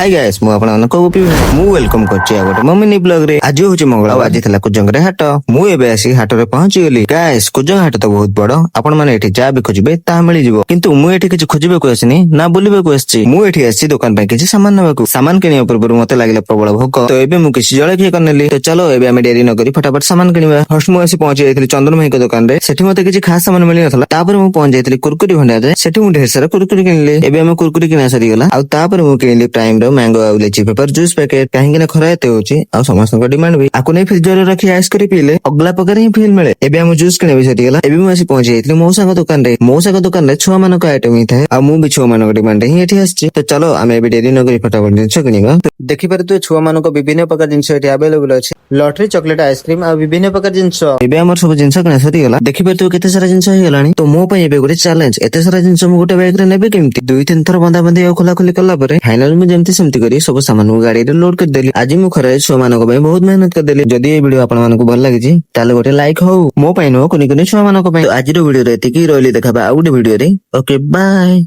Hi guys मु आपन को मु वेलकम करछि आ गोटे मम्मी ब्लॉग रे। आज होछि मंगलवार, आज थिला कुजंग रे हाट। मु एबे आसी हाट रे पहुंची गेली। गाइस कुजंग हाट तो बहुत बड़, आपन माने एठी जा भी खोजबे ता मिली जिवो। किंतु मु एठी किछ खोजबे को आसिनी ना बुलिबे को आछि। मु एठी आसी दुकान पे किछ सामान नेबा को। सामान किनिया पूर्व मते लागिला प्रबल भोक, तो एबे मु किछ जळखिया करनेली। तो चलो एबे हम डेरी न करी फटाफट सामान किनिबा। फर्स्ट मु आसी पहुंची जाइथिली चंदन भाई को दुकान रे। सेठी मते किछ खास सामान मिली नथला। तापर मु पहुंच जाइथिली कुरकुरी भंडार रे। सेठी मु ढेर सारा कुरकुरी किनली। एबे हम कुरकुरी किना सरी गेला। आ तापर मु किनली प्राइम रो मैंगो आ लिची पेपर जूस पैकेट। काहेकि ना खरा एते होची आ समस्त डिमांड भी आकु नै फ्रिज रे रखी आइस करी पीले अगला प्रकार ही फील मिले। एबे हम जूस किने भी सरी गेला। एबे मु आसी पहुंच जाइथिली मौसा को दुकान रे। मौसा को दुकान रे छुआ मानो का आइटम ही थाए। आ मु भी छुआ मानो डिमांड ही एठी आछि। तो चलो हम एबे डेरी न करी फटाफट जिंस किनिबा। देखि पारे तो छुआ मानो को विभिन्न प्रकार जिंस एठी अवेलेबल अछि। लॉटरी चॉकलेट आइसक्रीम आ विभिन्न प्रकार जिंस। एबे हमर सब जिंस किना सरी गेला। देखि पारे तो केते सारा जिंस हो गेलानी। तो मो पय एबे गोटे चैलेंज, एते सारा जिंस मु गोटे बैग रे नेबे केमती। दुई तीन थर बंदा बंदी आ खोला खोली करला परे फाइनल मु जेमती सेमती करी सब सामान मु गाड़ी रे लोड कर देली। आज मु खरे छुआ मानको पय बहुत मेहनत कर देली। जदी ए वीडियो आपन मानको भल लागि छि ताले गोटे लाइक हो मो पय नो कोनी कोनी छुआ मानको पय। तो आज रो वीडियो रे एतिकी रहली, देखाबा आ गोटे वीडियो रे। Okay bye.